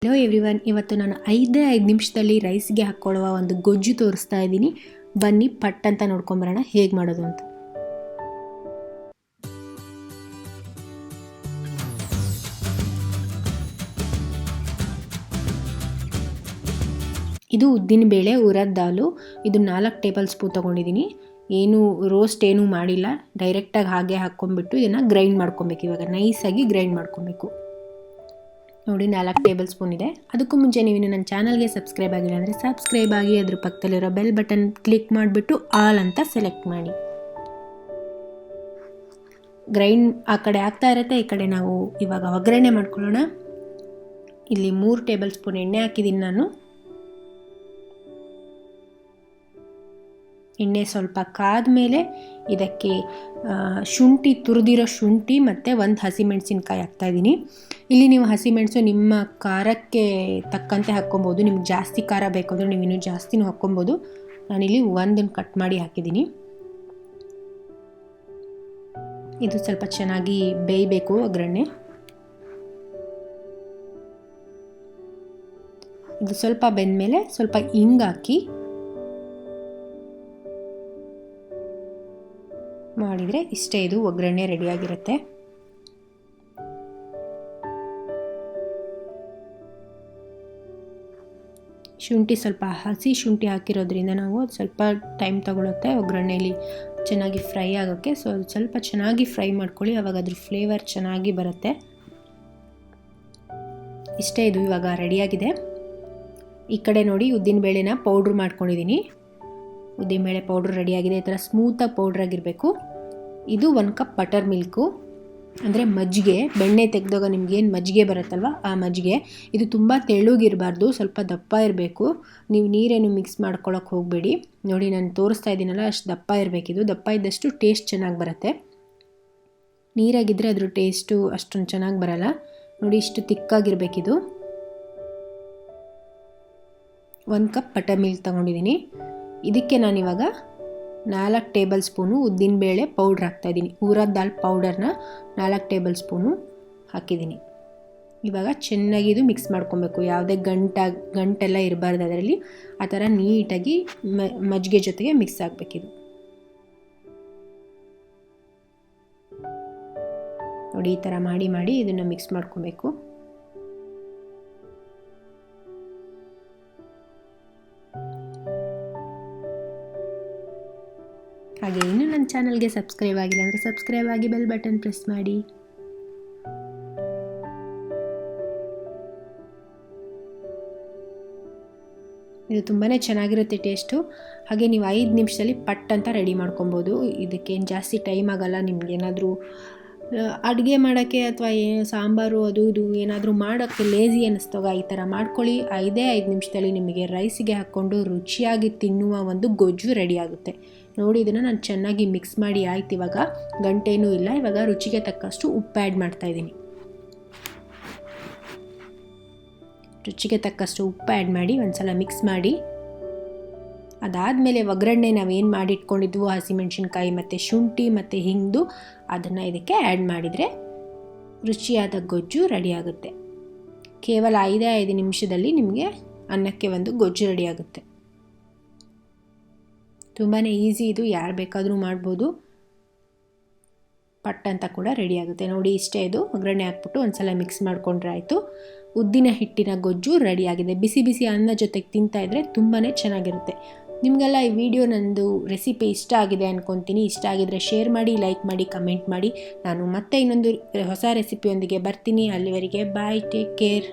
Hello everyone, ಇವತ್ತು ನಾನು 5 ನಿಮಿಷದಲ್ಲಿ ರೈಸ್ಗೆ ಹಾಕ್ಕೊಳ್ಳುವ ಒಂದು ಗೊಜ್ಜು ತೋರಿಸ್ತಾ ಇದ್ದೀನಿ. ಬನ್ನಿ ಪಟ್ ಅಂತ ನೋಡ್ಕೊಂಬರೋಣ ಹೇಗೆ ಮಾಡೋದು ಅಂತ. ಇದು ಉದ್ದಿನ ಬೇಳೆ ಉರದ್ ದಾಲು. ಇದು 4 ಟೇಬಲ್ ಸ್ಪೂನ್ ತೊಗೊಂಡಿದ್ದೀನಿ. ಏನು ರೋಸ್ಟ್ ಏನೂ ಮಾಡಿಲ್ಲ, ಡೈರೆಕ್ಟಾಗಿ ಹಾಗೆ ಹಾಕ್ಕೊಂಡ್ಬಿಟ್ಟು ಇದನ್ನು ಗ್ರೈಂಡ್ ಮಾಡ್ಕೊಬೇಕು. ಇವಾಗ ನೈಸಾಗಿ ಗ್ರೈಂಡ್ ಮಾಡ್ಕೊಬೇಕು. ನೋಡಿ 4 ಟೇಬಲ್ ಸ್ಪೂನ್ ಇದೆ. ಅದಕ್ಕೂ ಮುಂಚೆ ನೀವು ನನ್ನ ಚಾನಲ್ಗೆ ಸಬ್ಸ್ಕ್ರೈಬ್ ಆಗಿಲ್ಲ ಅಂದರೆ ಸಬ್ಸ್ಕ್ರೈಬ್ ಆಗಿ, ಅದ್ರ ಪಕ್ಕದಲ್ಲಿರೋ ಬೆಲ್ ಬಟನ್ ಕ್ಲಿಕ್ ಮಾಡಿಬಿಟ್ಟು ಆಲ್ ಅಂತ ಸೆಲೆಕ್ಟ್ ಮಾಡಿ. ಗ್ರೈಂಡ್ ಆ ಕಡೆ ಆಗ್ತಾ ಇರುತ್ತೆ, ಈ ಕಡೆ ನಾವು ಇವಾಗ ಒಗ್ಗರಣೆ ಮಾಡ್ಕೊಳ್ಳೋಣ. ಇಲ್ಲಿ 3 ಟೇಬಲ್ ಸ್ಪೂನ್ ಎಣ್ಣೆ ಹಾಕಿದ್ದೀನಿ ನಾನು. ಎಣ್ಣೆ ಸ್ವಲ್ಪ ಕಾದ ಮೇಲೆ ಇದಕ್ಕೆ ಶುಂಠಿ, ತುರಿದಿರೋ ಶುಂಠಿ ಮತ್ತು 1 ಹಸಿಮೆಣಸಿನ್ಕಾಯಿ ಹಾಕ್ತಾಯಿದ್ದೀನಿ. ಇಲ್ಲಿ ನೀವು ಹಸಿಮೆಣಸು ನಿಮ್ಮ ಖಾರಕ್ಕೆ ತಕ್ಕಂತೆ ಹಾಕ್ಕೊಬೋದು. ನಿಮ್ಗೆ ಜಾಸ್ತಿ ಖಾರ ಬೇಕು ಅಂದರೆ ನೀವು ಇನ್ನೂ ಜಾಸ್ತಿನೂ ಹಾಕ್ಕೊಬೋದು. ನಾನಿಲ್ಲಿ 1 ಕಟ್ ಮಾಡಿ ಹಾಕಿದ್ದೀನಿ. ಇದು ಸ್ವಲ್ಪ ಚೆನ್ನಾಗಿ ಬೇಯಬೇಕು ಒಗ್ಗರಣೆ. ಇದು ಸ್ವಲ್ಪ ಬೆಂದಮೇಲೆ ಸ್ವಲ್ಪ ಹಿಂಗೆ ಹಾಕಿ ಮಾಡಿದರೆ ಇಷ್ಟೇ, ಇದು ಒಗ್ಗರಣೆ ರೆಡಿಯಾಗಿರುತ್ತೆ. ಶುಂಠಿ ಸ್ವಲ್ಪ ಹಸಿ ಶುಂಠಿ ಹಾಕಿರೋದ್ರಿಂದ ನಾವು ಸ್ವಲ್ಪ ಟೈಮ್ ತಗೊಳುತ್ತೆ ಒಗ್ಗರಣೆಯಲ್ಲಿ ಚೆನ್ನಾಗಿ ಫ್ರೈ ಆಗೋಕ್ಕೆ. ಸೊ ಸ್ವಲ್ಪ ಚೆನ್ನಾಗಿ ಫ್ರೈ ಮಾಡ್ಕೊಳ್ಳಿ, ಆವಾಗ ಅದ್ರ ಫ್ಲೇವರ್ ಚೆನ್ನಾಗಿ ಬರುತ್ತೆ. ಇಷ್ಟೇ, ಇದು ಇವಾಗ ರೆಡಿಯಾಗಿದೆ. ಈ ಕಡೆ ನೋಡಿ ಉದ್ದಿನಬೇಳೆನ ಪೌಡ್ರ್ ಮಾಡ್ಕೊಂಡಿದ್ದೀನಿ. ಉದ್ದಿನಬೇಳೆ ಪೌಡ್ರ್ ರೆಡಿಯಾಗಿದೆ. ಈ ಥರ ಸ್ಮೂತಾಗಿ ಪೌಡ್ರಾಗಿರಬೇಕು. ಇದು 1 ಕಪ್ ಬಟರ್ ಮಿಲ್ಕು, ಅಂದರೆ ಮಜ್ಜಿಗೆ. ಬೆಣ್ಣೆ ತೆಗೆದಾಗ ನಿಮಗೇನು ಮಜ್ಜಿಗೆ ಬರುತ್ತಲ್ವ, ಆ ಮಜ್ಜಿಗೆ. ಇದು ತುಂಬ ತೆಳುಗಿರಬಾರ್ದು, ಸ್ವಲ್ಪ ದಪ್ಪ ಇರಬೇಕು. ನೀವು ನೀರೇನು ಮಿಕ್ಸ್ ಮಾಡ್ಕೊಳ್ಳೋಕೆ ಹೋಗಬೇಡಿ. ನೋಡಿ ನಾನು ತೋರಿಸ್ತಾ ಇದ್ದೀನಲ್ಲ, ಅಷ್ಟು ದಪ್ಪ ಇರಬೇಕಿದು. ದಪ್ಪ ಇದ್ದಷ್ಟು ಟೇಸ್ಟ್ ಚೆನ್ನಾಗಿ ಬರುತ್ತೆ. ನೀರಾಗಿದ್ದರೆ ಅದ್ರ ಟೇಸ್ಟು ಅಷ್ಟೊಂದು ಚೆನ್ನಾಗಿ ಬರಲ್ಲ. ನೋಡಿ ಇಷ್ಟು ತಿಕ್ಕಾಗಿರಬೇಕಿದು. 1 ಕಪ್ ಬಟರ್ ಮಿಲ್ಕ್ ತೊಗೊಂಡಿದ್ದೀನಿ. ಇದಕ್ಕೆ ನಾನಿವಾಗ 4 ಟೇಬಲ್ ಸ್ಪೂನು ಉದ್ದಿನಬೇಳೆ ಪೌಡ್ರ್ ಹಾಕ್ತಾಯಿದ್ದೀನಿ. ಉರದ್ ದಾಲ್ ಪೌಡರ್ನ 4 ಟೇಬಲ್ ಸ್ಪೂನು ಹಾಕಿದ್ದೀನಿ. ಇವಾಗ ಚೆನ್ನಾಗಿ ಇದು ಮಿಕ್ಸ್ ಮಾಡ್ಕೊಬೇಕು. ಯಾವುದೇ ಗಂಟೆಲ್ಲ ಇರಬಾರ್ದು ಅದರಲ್ಲಿ. ಆ ಥರ ನೀಟಾಗಿ ಮಜ್ಜಿಗೆ ಜೊತೆಗೆ ಮಿಕ್ಸ್ ಆಗಬೇಕಿದು. ನೋಡಿ ಈ ಥರ ಮಾಡಿ ಮಾಡಿ ಇದನ್ನು ಮಿಕ್ಸ್ ಮಾಡ್ಕೊಬೇಕು. ಹಾಗೆ ಇನ್ನೂ ನನ್ನ ಚಾನಲ್ಗೆ ಸಬ್ಸ್ಕ್ರೈಬ್ ಆಗಿಲ್ಲ ಅಂದರೆ ಸಬ್ಸ್ಕ್ರೈಬ್ ಆಗಿ ಬೆಲ್ ಬಟನ್ ಪ್ರೆಸ್ ಮಾಡಿ. ಇದು ತುಂಬಾ ಚೆನ್ನಾಗಿರುತ್ತೆ ಟೇಸ್ಟು. ಹಾಗೆ ನೀವು 5 ನಿಮಿಷದಲ್ಲಿ ಪಟ್ ಅಂತ ರೆಡಿ ಮಾಡ್ಕೊಬೋದು. ಇದಕ್ಕೇನು ಜಾಸ್ತಿ ಟೈಮ್ ಆಗೋಲ್ಲ. ನಿಮ್ಗೇನಾದರೂ ಅಡುಗೆ ಮಾಡೋಕ್ಕೆ ಅಥವಾ ಸಾಂಬಾರು ಅದು ಇದು ಏನಾದರೂ ಮಾಡೋಕ್ಕೆ ಲೇಸಿ ಅನ್ನಿಸ್ದಾಗ ಈ ಥರ ಮಾಡ್ಕೊಳ್ಳಿ. 5 ನಿಮಿಷದಲ್ಲಿ ನಿಮಗೆ ರೈಸಿಗೆ ಹಾಕ್ಕೊಂಡು ರುಚಿಯಾಗಿ ತಿನ್ನುವ ಒಂದು ಗೊಜ್ಜು ರೆಡಿ ಆಗುತ್ತೆ. ನೋಡಿ ಇದನ್ನು ನಾನು ಚೆನ್ನಾಗಿ ಮಿಕ್ಸ್ ಮಾಡಿ ಆಯ್ತು. ಇವಾಗ ಗಂಟೇನೂ ಇಲ್ಲ. ಇವಾಗ ರುಚಿಗೆ ತಕ್ಕಷ್ಟು ಉಪ್ಪು ಆ್ಯಡ್ ಮಾಡ್ತಾಯಿದ್ದೀನಿ. ರುಚಿಗೆ ತಕ್ಕಷ್ಟು ಉಪ್ಪು ಆ್ಯಡ್ ಮಾಡಿ ಒಂದ್ಸಲ ಮಿಕ್ಸ್ ಮಾಡಿ. ಅದಾದಮೇಲೆ ಒಗ್ಗರಣೆ ನಾವೇನು ಮಾಡಿಟ್ಕೊಂಡಿದ್ವು, ಹಸಿಮೆಣಸಿನ್ಕಾಯಿ ಮತ್ತು ಶುಂಠಿ ಮತ್ತು ಹಿಂಗು, ಅದನ್ನು ಇದಕ್ಕೆ ಆ್ಯಡ್ ಮಾಡಿದರೆ ರುಚಿಯಾದ ಗೊಜ್ಜು ರೆಡಿಯಾಗುತ್ತೆ. ಕೇವಲ 5 ನಿಮಿಷದಲ್ಲಿ ನಿಮಗೆ ಅನ್ನಕ್ಕೆ ಒಂದು ಗೊಜ್ಜು ರೆಡಿಯಾಗುತ್ತೆ. ತುಂಬಾ ಈಸಿ ಇದು, ಯಾರು ಬೇಕಾದರೂ ಮಾಡ್ಬೋದು. ಪಟ್ ಅಂತ ಕೂಡ ರೆಡಿಯಾಗುತ್ತೆ. ನೋಡಿ ಇಷ್ಟೇ, ಇದು ಒಗ್ಗರಣೆ ಹಾಕ್ಬಿಟ್ಟು ಒಂದ್ಸಲ ಮಿಕ್ಸ್ ಮಾಡಿಕೊಂಡ್ರೆ ಆಯಿತು. ಉದ್ದಿನ ಹಿಟ್ಟಿನ ಗೊಜ್ಜು ರೆಡಿಯಾಗಿದೆ. ಬಿಸಿ ಬಿಸಿ ಅನ್ನ ಜೊತೆಗೆ ತಿಂತಾಯಿದ್ರೆ ತುಂಬಾ ಚೆನ್ನಾಗಿರುತ್ತೆ. ನಿಮಗೆಲ್ಲ ಈ ವಿಡಿಯೋ ನಂದು ರೆಸಿಪಿ ಇಷ್ಟ ಆಗಿದೆ ಅಂದ್ಕೊತೀನಿ. ಇಷ್ಟ ಆಗಿದರೆ ಶೇರ್ ಮಾಡಿ, ಲೈಕ್ ಮಾಡಿ, ಕಮೆಂಟ್ ಮಾಡಿ. ನಾನು ಮತ್ತೆ ಇನ್ನೊಂದು ಹೊಸ ರೆಸಿಪಿಯೊಂದಿಗೆ ಬರ್ತೀನಿ. ಅಲ್ಲಿವರೆಗೆ ಬಾಯ್, ಟೇಕ್ ಕೇರ್.